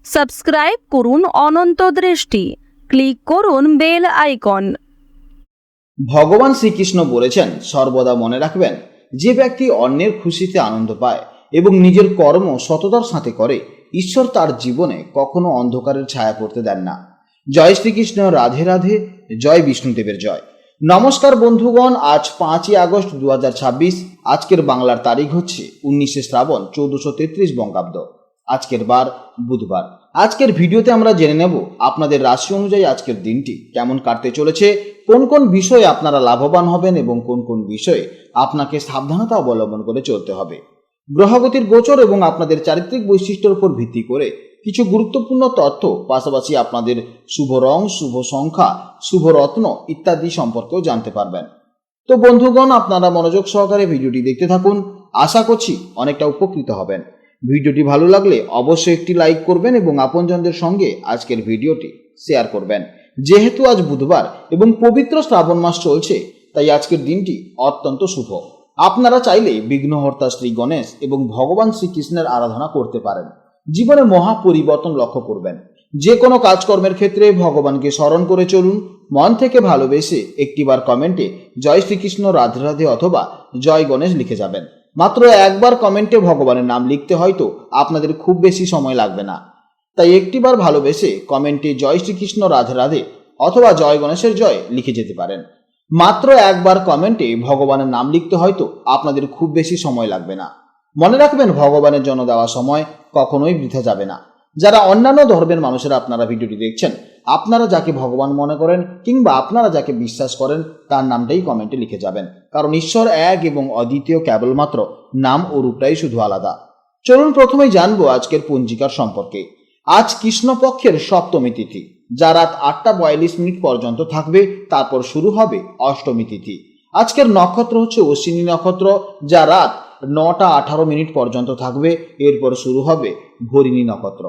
Subscribe করুন অনন্ত দৃষ্টি, click করুন বেল আইকন। ভগবান শ্রীকৃষ্ণ বলেছেন, সর্বদা মনে রাখবেন, যে ব্যক্তি অন্যের খুশিতে আনন্দ পায় এবং নিজের কর্ম সততার সাথে করে, ঈশ্বর তার জীবনে কখনো অন্ধকারের ছায়া পড়তে দেন না। জয় শ্রীকৃষ্ণ, রাধে রাধে, জয় বিষ্ণুদেবের জয়। নমস্কার বন্ধুগণ, আজ 5ই আগস্ট 2026। আজকের বাংলার তারিখ হচ্ছে 19শে শ্রাবণ 1433 বঙ্গাব্দ। আজকের বার বুধবার। আজকের ভিডিওতে আমরা জেনে নেব আপনাদের রাশি অনুযায়ী আজকের দিনটি কেমন কাটতে চলেছে, কোন কোন বিষয়ে আপনারা লাভবান হবেন এবং কোন কোন বিষয়ে আপনাকে সাবধানতা অবলম্বন করে চলতে হবে। গ্রহগতির গোচর এবং আপনাদের চারিত্রিক বৈশিষ্ট্যের উপর ভিত্তি করে কিছু গুরুত্বপূর্ণ তথ্য, পাশাপাশি আপনাদের শুভ রং, শুভ সংখ্যা, শুভ রত্ন ইত্যাদি সম্পর্কেও জানতে পারবেন। তো বন্ধুগণ, আপনারা মনোযোগ সহকারে ভিডিওটি দেখতে থাকুন। আশা করছি অনেকটা উপকৃত হবেন। ভিডিওটি ভালো লাগলে অবশ্যই একটি লাইক করবেন এবং আপনজনদের সঙ্গে আজকের ভিডিওটি শেয়ার করবেন। যেহেতু আজ বুধবার এবং পবিত্র শ্রাবণ মাস চলছে, তাই আজকের দিনটি অত্যন্ত শুভ। আপনারা চাইলে বিঘ্নহর্তা শ্রী গণেশ এবং ভগবান শ্রীকৃষ্ণের আরাধনা করতে পারেন। জীবনে মহা পরিবর্তন লক্ষ্য করবেন। যে কোনো কাজকর্মের ক্ষেত্রে ভগবানকে স্মরণ করে চলুন। মন থেকে ভালোবেসে একটিবার কমেন্টে জয় শ্রীকৃষ্ণ, রাধে রাধে অথবা জয় গণেশ লিখে যাবেন। মাত্র একবার কমেন্টে ভগবানের নাম লিখতে হয়তো আপনাদের খুব বেশি সময় লাগবে না, তাই একটিবার ভালোবেসে কমেন্টে জয় শ্রীকৃষ্ণ, রাধে রাধে অথবা জয় গণেশের জয় লিখে যেতে পারেন। মাত্র একবার কমেন্টে ভগবানের নাম লিখতে হয়তো আপনাদের খুব বেশি সময় লাগবে না। মনে রাখবেন, ভগবানের জন্য দেওয়া সময় কখনোই বৃথা যাবে না। যারা অন্যান্য ধর্মের মানুষেরা আপনারা ভিডিওটি দেখছেন, আপনারা যাকে ভগবান মনে করেন কিংবা আপনারা যাকে বিশ্বাস করেন, তার নামটাই কমেন্টে লিখে যাবেন, কারণ ঈশ্বর এক এবং অদ্বিতীয়, কেবলমাত্র নাম ও রূপটাই শুধু আলাদা। চলুন প্রথমেই জানবো আজকের পঞ্জিকার সম্পর্কে। আজ কৃষ্ণপক্ষের সপ্তমী তিথি, যা রাত 8টা 42 পর্যন্ত থাকবে। তারপর শুরু হবে অষ্টমী তিথি। আজকের নক্ষত্র হচ্ছে অশ্বিনী নক্ষত্র, যা রাত 9টা 18 পর্যন্ত থাকবে। এরপর শুরু হবে ভরিণী নক্ষত্র।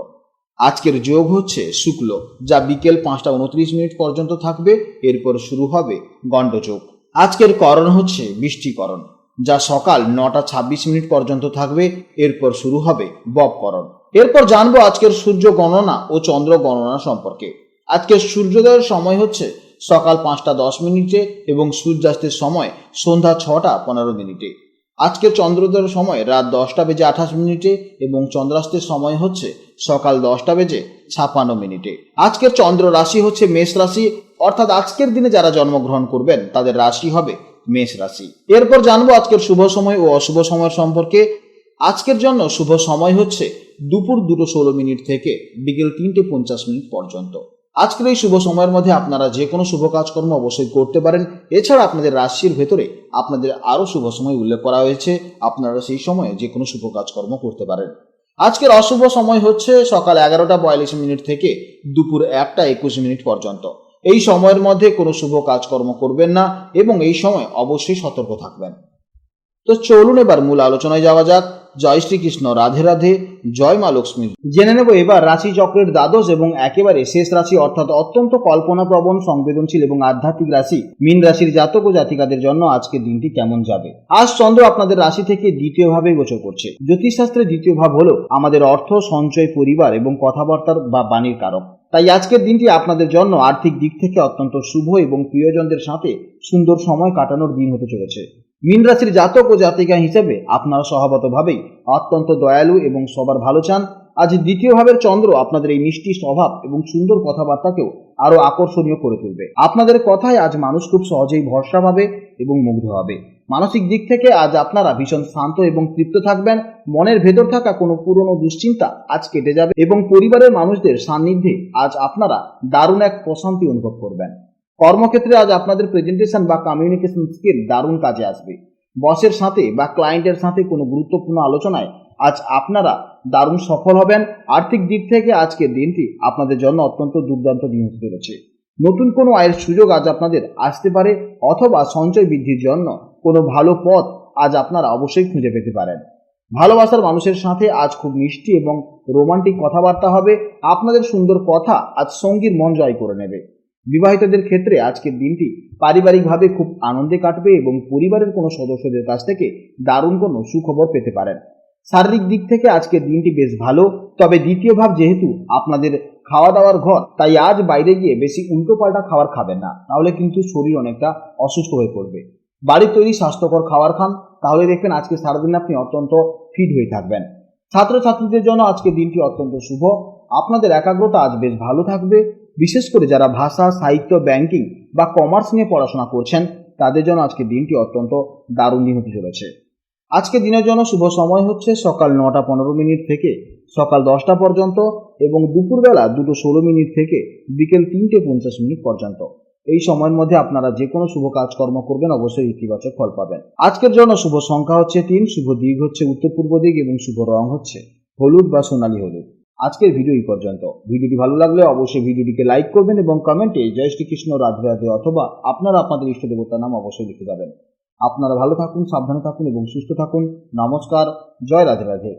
আজকের যোগ হচ্ছে শুক্ল, যা বিকেল 5টা 29 পর্যন্ত থাকবে। এরপর শুরু হবে গণ্ডযোগ। আজকের করণ হচ্ছে বৃষ্টিকরণ, যা সকাল 9টা 26 পর্যন্ত থাকবে। এরপর শুরু হবে ববকরণ। এরপর জানবো আজকের সূর্য গণনা ও চন্দ্র গণনা সম্পর্কে। আজকের সূর্যোদয়ের সময় হচ্ছে সকাল 5টা 10 এবং সূর্যাস্তের সময় সন্ধ্যা 6টা 15। আজকের চন্দ্রোদয়ের সময় রাত 10টা বেজে 28 এবং চন্দ্রাস্তের সময় হচ্ছে সকাল 10টা বেজে 56। আজকের চন্দ্র রাশি হচ্ছে মেষ রাশি, অর্থাৎ আজকের দিনে যারা জন্মগ্রহণ করবেন তাদের রাশি হবে মেষ রাশি। এরপর জানবো আজকের শুভ সময় ও অশুভ সময় সম্পর্কে। আজকের জন্য শুভ সময় হচ্ছে দুপুর 2:16 থেকে বিকেল 3:50 পর্যন্ত। আজকের এই শুভ সময়ের মধ্যে আপনারা যে কোনো শুভ কাজকর্ম অবশ্যই করতে পারেন। এছাড়া আপনাদের রাশির ভেতরে আপনাদের আরও শুভ সময় উল্লেখ করা হয়েছে, আপনারা সেই সময়ে যে কোনো শুভ কাজকর্ম করতে পারেন। আজকের অশুভ সময় হচ্ছে সকাল 11টা 42 থেকে দুপুর 1টা 21 পর্যন্ত। এই সময়ের মধ্যে কোনো শুভ কাজকর্ম করবেন না এবং এই সময় অবশ্যই সতর্ক থাকবেন। তো চলুন এবার মূল আলোচনায় যাওয়া যাক। জয় শ্রীকৃষ্ণ, রাধে রাধে, জয় মা লক্ষ্মী। জেনে নেব এবার রাশি চক্রের দ্বাদশ এবং একেবারে শেষ রাশি, অর্থাৎ অত্যন্ত কল্পনাপ্রবণ, সংবেদনশীল এবং আধ্যাত্মিক রাশি মীন রাশির জাতক ও জাতিকাদের জন্য আজকের দিনটি কেমন যাবে। আজ চন্দ্র আপনাদের রাশি থেকে দ্বিতীয় ভাবে গোচর করছে। জ্যোতিষশাস্ত্রের দ্বিতীয় ভাব হলো আমাদের অর্থ, সঞ্চয়, পরিবার এবং কথাবার্তার বা বাণীর কারক। তাই আজকের দিনটি আপনাদের জন্য আর্থিক দিক থেকে অত্যন্ত শুভ এবং প্রিয়জনদের সাথে সুন্দর সময় কাটানোর দিন হতে চলেছে। মীন রাশির জাতক ও জাতিকা হিসেবে আপনারা স্বভাবতভাবেই অত্যন্ত দয়ালু এবং সবার ভালো চান। আজ দ্বিতীয় ভাবের চন্দ্র আপনাদের এই মিষ্টি স্বভাব এবং সুন্দর কথাবার্তাকেও আরো আকর্ষণীয় করে তুলবে। আপনাদের কথায় আজ মানুষ খুব সহজেই ভরসা পাবে এবং মুগ্ধ হবে। মানসিক দিক থেকে আজ আপনারা ভীষণ শান্ত এবং তৃপ্ত থাকবেন। মনের ভেতর থাকা কোনো পুরনো দুশ্চিন্তা আজ কেটে যাবে এবং পরিবারের মানুষদের সান্নিধ্যে আজ আপনারা দারুণ এক প্রশান্তি অনুভব করবেন। কর্মক্ষেত্রে আজ আপনাদের প্রেজেন্টেশন বা কমিউনিকেশন স্কিল দারুণ কাজে আসবে। বসের সাথে বা ক্লায়েন্টের সাথে কোনো গুরুত্বপূর্ণ আলোচনায় আজ আপনারা দারুণ সফল হবেন। আর্থিক দিক থেকে আজকের দিনটি আপনাদের জন্য অত্যন্ত দুর্দান্ত দিন হতে চলেছে। নতুন কোনো আয়ের সুযোগ আজ আপনাদের আসতে পারে অথবা সঞ্চয় বৃদ্ধির জন্য কোনো ভালো পথ আজ আপনারা অবশ্যই খুঁজে পেতে পারেন। ভালোবাসার মানুষের সাথে আজ খুব মিষ্টি এবং রোমান্টিক কথাবার্তা হবে। আপনাদের সুন্দর কথা আজ সঙ্গীর মন জয় করে নেবে। বিবাহিতদের ক্ষেত্রে আজকের দিনটি পারিবারিকভাবে খুব আনন্দে কাটবে এবং পরিবারের কোনো সদস্যদের কাছ থেকে দারুণ কোনো সুখবর পেতে পারেন। শারীরিক দিক থেকে আজকের দিনটি বেশ ভালো, তবে দ্বিতীয় ভাব যেহেতু আপনাদের খাওয়া দাওয়ার ঘর, তাই আজ বাইরে গিয়ে বেশি উল্টোপাল্টা খাবার খাবেন না, তাহলে কিন্তু শরীর অনেকটা অসুস্থ হয়ে পড়বে। বাড়ির তৈরি স্বাস্থ্যকর খাবার খান, তাহলে দেখবেন আজকে সারাদিন আপনি অত্যন্ত ফিট হয়ে থাকবেন। ছাত্রছাত্রীদের জন্য আজকের দিনটি অত্যন্ত শুভ। আপনাদের একাগ্রতা আজ বেশ ভালো থাকবে। বিশেষ করে যারা ভাষা, সাহিত্য, ব্যাংকিং বা কমার্স নিয়ে পড়াশোনা করছেন, তাদের জন্য আজকের দিনটি অত্যন্ত দারুণ দিন হতে চলেছে। আজকে দিনের জন্য শুভ সময় হচ্ছে সকাল 9টা 15 থেকে সকাল 10টা পর্যন্ত এবং দুপুরবেলা 2:16 থেকে বিকেল 3টে 50 পর্যন্ত। এই সময়ের মধ্যে আপনারা যে কোনো শুভ কাজকর্ম করবেন, অবশ্যই ইতিবাচক ফল পাবেন। আজকের জন্য শুভ সংখ্যা হচ্ছে 3, শুভ দিক হচ্ছে উত্তর পূর্ব দিক এবং শুভ রং হচ্ছে হলুদ বা সোনালী হলুদ। আজকের ভিডিও এই পর্যন্ত। ভিডিওটি ভালো লাগলে অবশ্যই ভিডিওটিকে লাইক করবেন এবং কমেন্টে জয় শ্রীকৃষ্ণ, রাধে রাধে অথবা আপনারা আপনাদের ইষ্ট দেবতার নাম অবশ্যই লিখে যাবেন। আপনারা ভালো থাকুন, সাবধানে থাকুন এবং সুস্থ থাকুন। নমস্কার, জয় রাধে রাধে।